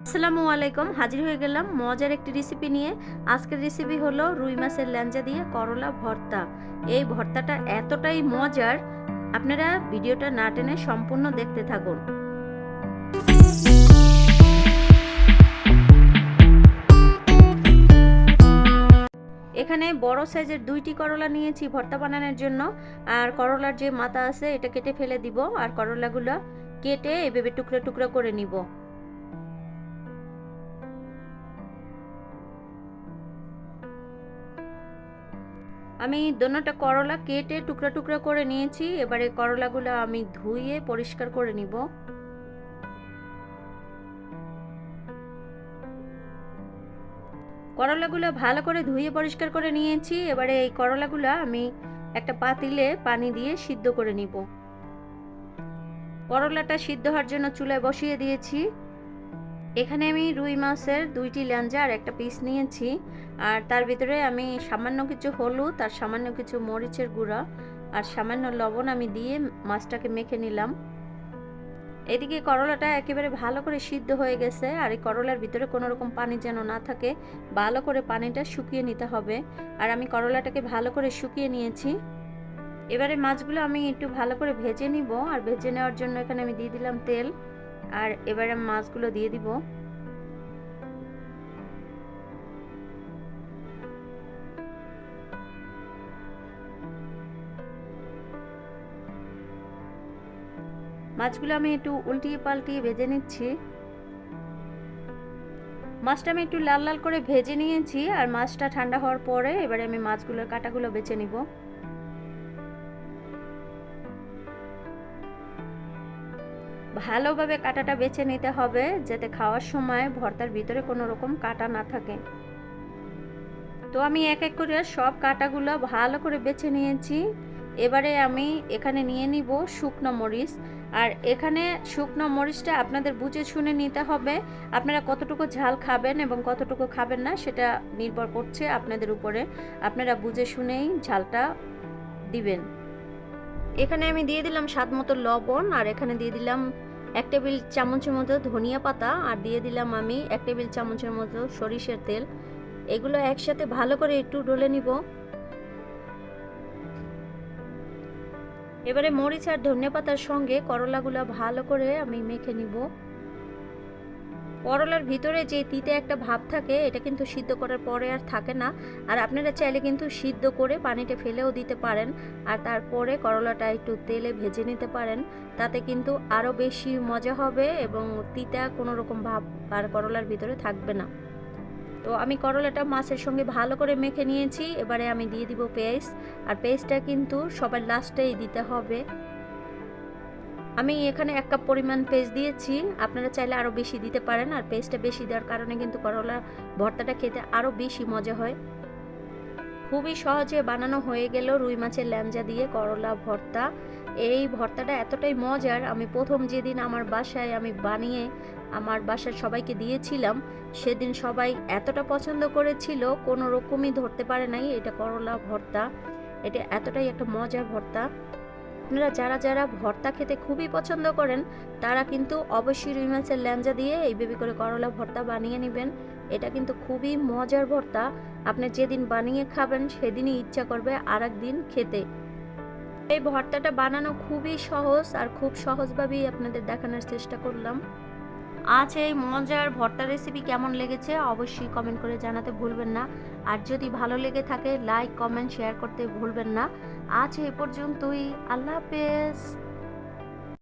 আসসালামু আলাইকুম। হাজির হয়ে গেলাম মজার একটি রেসিপি নিয়ে। আজকের রেসিপি হলো রুই মাছের ল্যাঞ্জা দিয়ে করলা ভর্তা। এই ভর্তাটা এতটাই মজার, আপনারা ভিডিওটা না টেনে সম্পূর্ণ দেখতে থাকুন। এখানে বড় সাইজের 2টি করলা নিয়েছি ভর্তা বানানোর জন্য। আর করলার যে মাথা আছে এটা কেটে ফেলে দিব, আর করলাগুলো কেটে এভাবে টুকরো টুকরো করে নিব। আমি দোনোটা করলা কেটে টুকরা টুকরা করে নিয়েছি। এবারে করলাগুলো আমি ধুয়ে পরিষ্কার করে নিব। করলাগুলো ভালো করে ধুয়ে পরিষ্কার করে নিয়েছি। এবারে এই করলাগুলো আমি একটা পাতিলে পানি দিয়ে সিদ্ধ করে নিব। করলাটা সিদ্ধ হওয়ার জন্য চুলায় বসিয়ে দিয়েছি। এখানে আমি রুই মাছের 2টি ল্যাঞ্জা আর একটা পিস নিয়েছি। আর তার ভিতরে আমি সামান্য কিছু হলুদ আর সামান্য কিছু মরিচের গুঁড়া আর সামান্য লবণ আমি দিয়ে মাছটাকে মেখে নিলাম। এদিকে করলাটা একেবারে ভালো করে সিদ্ধ হয়ে গেছে। আর এই করলার ভিতরে কোনো রকম পানি যেন না থাকে, ভালো করে পানিটা শুকিয়ে নিতে হবে। আর আমি করলাটাকে ভালো করে শুকিয়ে নিয়েছি। এবারে মাছগুলো আমি একটু ভালো করে ভেজে নিব। আর ভেজে নেওয়ার জন্য এখানে আমি দিয়ে দিলাম তেল। আর এবারে মাছগুলো দিয়ে দিব। মাছগুলো আমি একটু উল্টিয়ে পাল্টিয়ে ভেজে নিচ্ছি। মাছটা আমি একটু লাল লাল করে ভেজে নিয়েছি। আর মাছটা ঠান্ডা হওয়ার পরে এবারে আমি মাছগুলোর কাঁটাগুলো বেছে নিব। ভালোভাবে কাঁটাটা বেছে নিতে হবে, যাতে খাওয়ার সময় ভর্তার ভিতরে কোনো রকম কাঁটা না থাকে। তো আমি এক এক করে সব কাঁটাগুলো ভালো করে বেছে নিয়েছি। এবারে আমি এখানে নিয়ে নিব শুকনো মরিচ। আর এখানে শুকনো মরিচটা আপনাদের বুঝে শুনে নিতে হবে। আপনারা কতটুকু ঝাল খাবেন এবং কতটুকু খাবেন না সেটা নির্ভর করছে আপনাদের উপরে। আপনারা বুঝে শুনেই ঝালটা দিবেন। এখানে আমি দিয়ে দিলাম স্বাদ মতো লবণ। আর এখানে দিয়ে দিলাম 1 টেবিল চামচের মতো ধনিয়া পাতা। আর দিয়ে দিলাম আমি 1 টেবিল চামচের মতো সরিষার তেল। এগুলো একসাথে ভালো করে একটু ডলে নিব। এবারে মরিচ আর ধনিয়া পাতার সঙ্গে করলাগুলো ভালো করে আমি মেখে নিব। করলার ভিতরে যে তিতে একটা ভাব থাকে, এটা কিন্তু সিদ্ধ করার পরে আর থাকে না। আর আপনারা চাইলে কিন্তু সিদ্ধ করে পানিটা ফেলেও দিতে পারেন। আর তারপরে করলাটা একটু তেলে ভেজে নিতে পারেন। তাতে কিন্তু আরও বেশি মজা হবে এবং তিতা কোনো রকম ভাব আর করলার ভিতরে থাকবে না। তো আমি করলাটা মাছের সঙ্গে ভালো করে মেখে নিয়েছি। এবারে আমি দিয়ে দিব পেস্ট। আর পেস্টটা কিন্তু সবার লাস্টেই দিতে হবে। আমি এখানে 1 কাপ পরিমাণ পেস্ট দিয়েছি। আপনারা চাইলে আরও বেশি দিতে পারেন। আর পেস্টটা বেশি দেওয়ার কারণে কিন্তু করলা ভর্তাটা খেতে আরও বেশি মজা হয়। খুবই সহজে বানানো হয়ে গেল রুই মাছের ল্যাঞ্জা দিয়ে করলা ভর্তা। এই ভর্তাটা এতটাই মজার, আমি প্রথম যেদিন আমার বাসায় আমি বানিয়ে আমার বাসার সবাইকে দিয়েছিলাম, সেদিন সবাই এতটা পছন্দ করেছিল, কোনো রকমই ধরতে পারে নাই এটা করলা ভর্তা। এটা এতটাই একটা মজার ভর্তা। আপনারা যারা যারা ভর্তা খেতে খুবই পছন্দ করেন, তারা কিন্তু অবশ্যই রুই মাছের ল্যাঞ্জা দিয়ে এইভাবে করে করলা ভর্তা বানিয়ে নেবেন। এটা কিন্তু খুবই মজার ভর্তা। আপনি যেদিন বানিয়ে খাবেন সেদিনই ইচ্ছা করবে আরেকদিন খেতে। এই ভর্তাটা বানানো খুবই সহজ, আর খুব সহজভাবেই আপনাদের দেখানোর চেষ্টা করলাম। আজ এই মজার ভর্তা রেসিপি কেমন লেগেছে অবশ্যই কমেন্ট করে জানাতে ভুলবেন না। আর যদি ভালো লেগে থাকে লাইক কমেন্ট শেয়ার করতে ভুলবেন না। আজ এই পর্যন্তই। আল্লাহ হাফেজ।